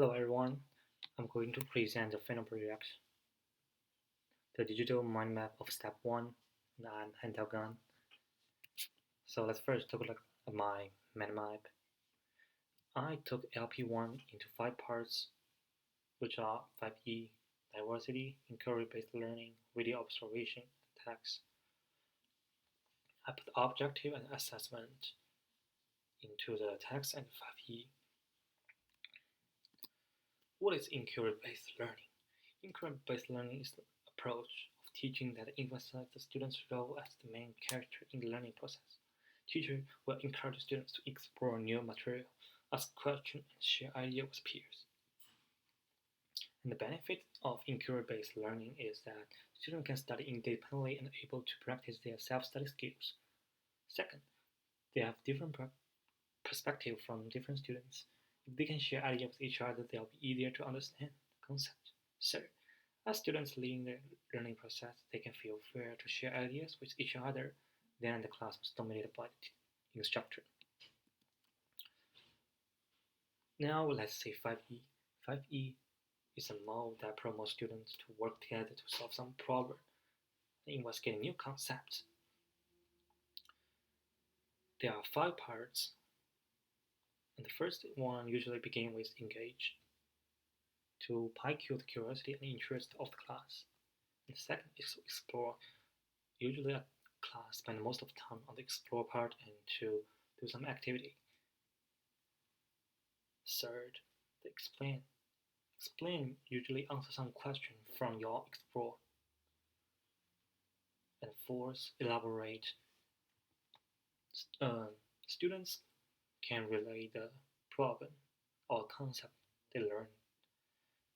Hello everyone, I'm going to present the final project, the digital mind map of step 1, and I'm Hantaogan. So let's first take a look at my mind map. I took LP1 into 5 parts, which are 5E, diversity, inquiry-based learning, video observation, and text. I put objective and assessment into the text and 5E. What is inquiry-based learning? Inquiry-based learning is the approach of teaching that emphasizes the student's role as the main character in the learning process. Teachers will encourage students to explore new material, ask questions, and share ideas with peers. And the benefit of inquiry-based learning is that students can study independently and able to practice their self-study skills. Second, they have different perspectives from different students. If they can share ideas with each other, they'll be easier to understand the concept. Third, as students lead the learning process, they can feel free to share ideas with each other. Then the class was dominated by the instructor. Now let's say 5E. 5E is a mode that promotes students to work together to solve some problem and investigate new concepts. There are 5 parts, and the first one usually begins with engage, to pique the curiosity and interest of the class. And the second is to explore. Usually a class spends most of the time on the explore part and to do some activity. Third, the explain. Explain usually answer some question from your explore. And fourth, elaborate. Students can relate the problem or concept they learn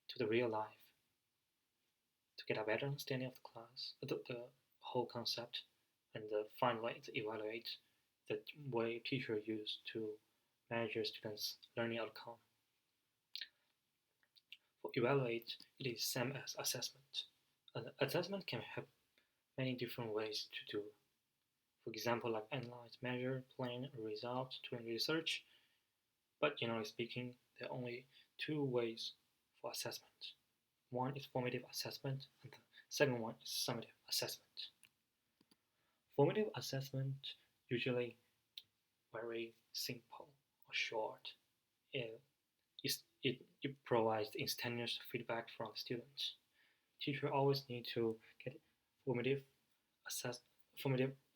to the real life to get a better understanding of the class, the whole concept, and finally to evaluate the way teacher used to measure students' learning outcome. For evaluate, it is same as assessment. Assessment can have many different ways to do. For example, like analyze, measure, plan a result, to research. But generally speaking, there are only 2 ways for assessment. One is formative assessment, and the second one is summative assessment. Formative assessment usually very simple or short. It provides instantaneous feedback from the students. Teachers always need to get formative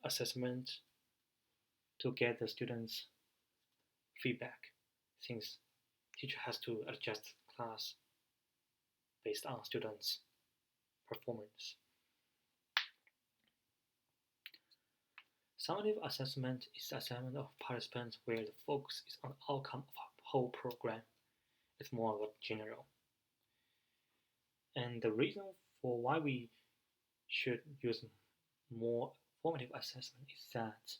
assessment to get the students' feedback, since teacher has to adjust class based on students' performance. Summative assessment is assessment of participants where the focus is on the outcome of a whole program. It's more of a general. And the reason for why we should use more formative assessment is that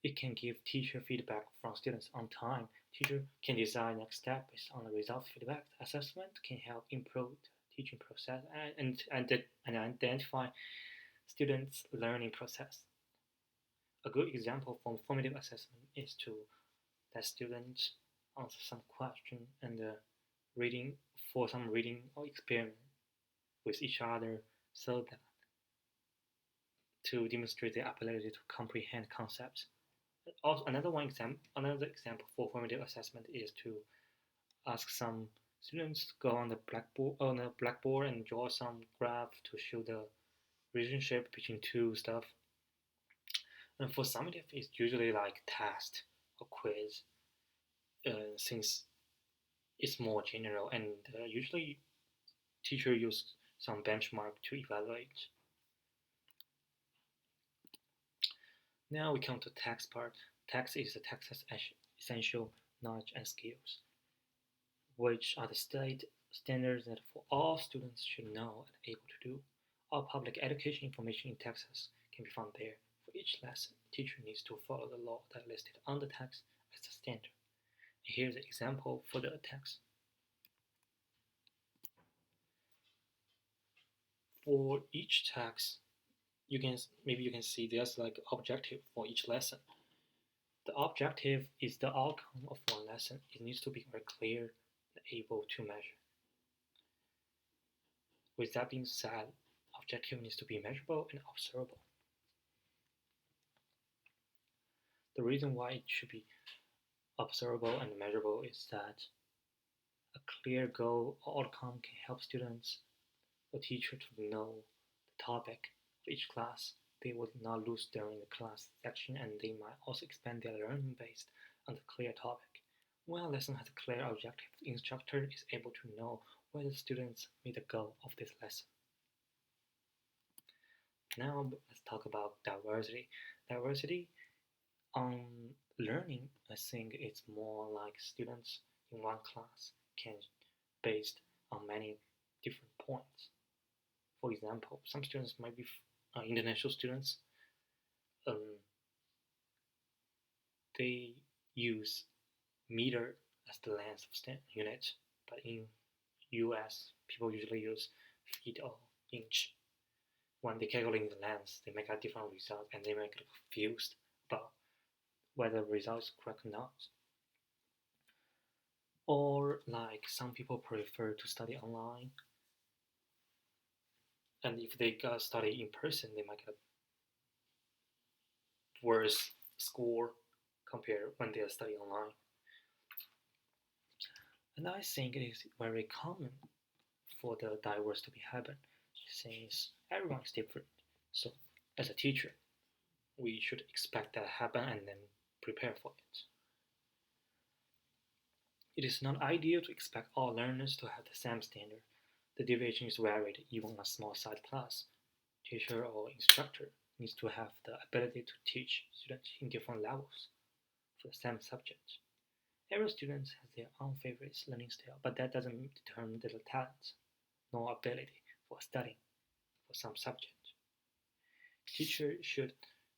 it can give teacher feedback from students on time. Teacher can design next step based on the result feedback. Assessment can help improve the teaching process and identify students' learning process. A good example from formative assessment is to let students answer some question and reading for some reading or experiment with each other, so that to demonstrate their ability to comprehend concepts. Also, another example for formative assessment is to ask some students to go on the blackboard and draw some graph to show the relationship between 2 stuff. And for summative, it's usually like test or quiz, since it's more general, and usually teacher use some benchmark to evaluate. Now we come to text part. Text is the text's essential knowledge and skills, which are the standards that for all students should know and able to do. All public education information in Texas can be found there. For each lesson, the teacher needs to follow the law that is listed on the text as the standard. And here's an example for the text. For each text, you can see there's like objective for each lesson. The objective is the outcome of one lesson, it needs to be very clear and able to measure. With that being said, objective needs to be measurable and observable. The reason why it should be observable and measurable is that a clear goal or outcome can help students or teacher to know the topic of each class. They would not lose during the class section, and they might also expand their learning based on the clear topic. When a lesson has a clear objective, the instructor is able to know whether students meet the goal of this lesson. Now let's talk about diversity. Diversity learning, I think it's more like students in one class can based on many different points. For example, some students might be international students. They use meter as the length of unit, but in US, people usually use feet or inch. When they calculate the length, they make a different result, and they make confused about whether the result is correct or not. Or like some people prefer to study online, and if they study in person, they might get a worse score compared when they are studying online. And I think it is very common for the diverse to be happen, since everyone is different. So as a teacher, we should expect that happen and then prepare for it. It is not ideal to expect all learners to have the same standard. The deviation is varied even in a small sized class. Teacher or instructor needs to have the ability to teach students in different levels for the same subject. Every student has their own favorite learning style, but that doesn't determine their talent nor ability for studying for some subject. Teachers should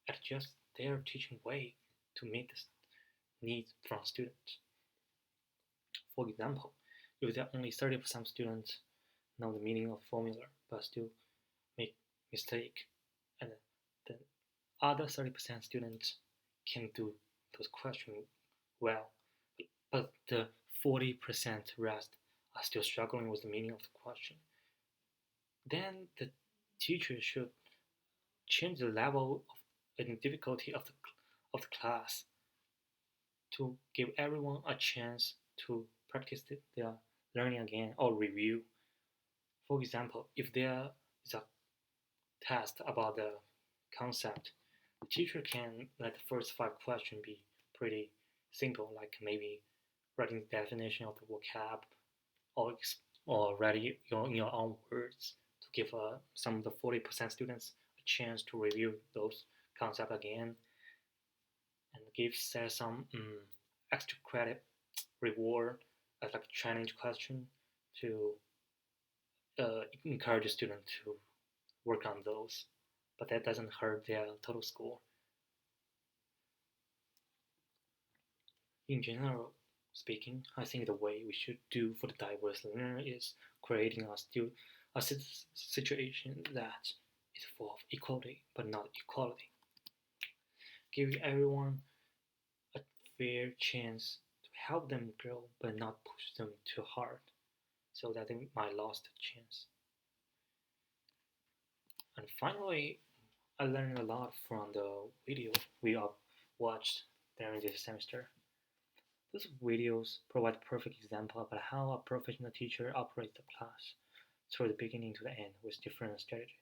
adjust their teaching way to meet the needs from students. For example, if there are only 30% students know the meaning of formula but still make mistake, and the other 30% students can do those questions well, but the 40% rest are still struggling with the meaning of the question, then the teacher should change the level of and difficulty of the class to give everyone a chance to practice their learning again or review. For example, if there is a test about the concept, the teacher can let the first 5 questions be pretty simple, like maybe writing the definition of the vocab or, or writing in your own words to give some of the 40% students a chance to review those concepts again and give some extra credit reward as like a challenge question to encourage a student to work on those, but that doesn't hurt their total score. In general speaking, I think the way we should do for the diverse learner is creating a situation that is full of equality but not equality, giving everyone a fair chance to help them grow but not push them too hard so that they might lose the chance. And finally, I learned a lot from the video we watched during this semester. Those videos provide a perfect example about how a professional teacher operates the class through the beginning to the end with different strategies.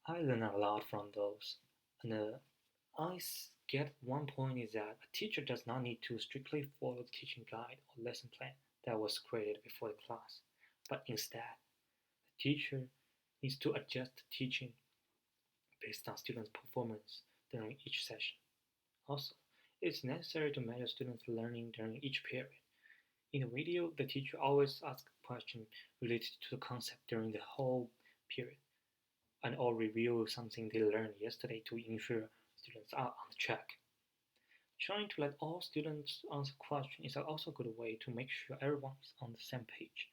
I learned a lot from those, and I get one point is that a teacher does not need to strictly follow the teaching guide or lesson plan that was created before the class, but instead, the teacher needs to adjust the teaching based on students' performance during each session. Also, it's necessary to measure students' learning during each period. In the video, the teacher always asks a question related to the concept during the whole period, and or review something they learned yesterday to ensure students are on track. Trying to let all students answer questions is also a good way to make sure everyone is on the same page.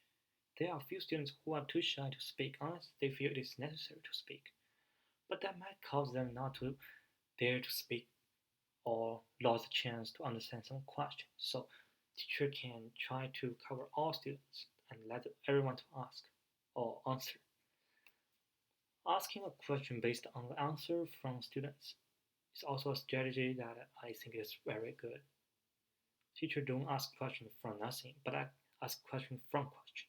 There are a few students who are too shy to speak unless they feel it is necessary to speak, but that might cause them not to dare to speak or lost the chance to understand some question. So teacher can try to cover all students and let everyone to ask or answer. Asking a question based on the answer from students is also a strategy that I think is very good. Teacher don't ask questions from nothing, but ask questions from question.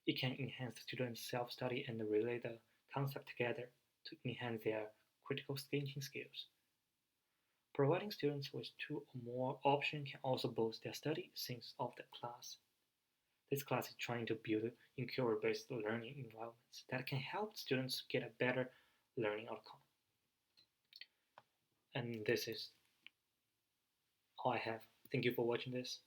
It can enhance students' self-study and relate the concept together to enhance their critical thinking skills. Providing students with two or more options can also boost their study sense of the class. This class is trying to build inquiry-based learning environments that can help students get a better learning outcome. And this is all I have. Thank you for watching this.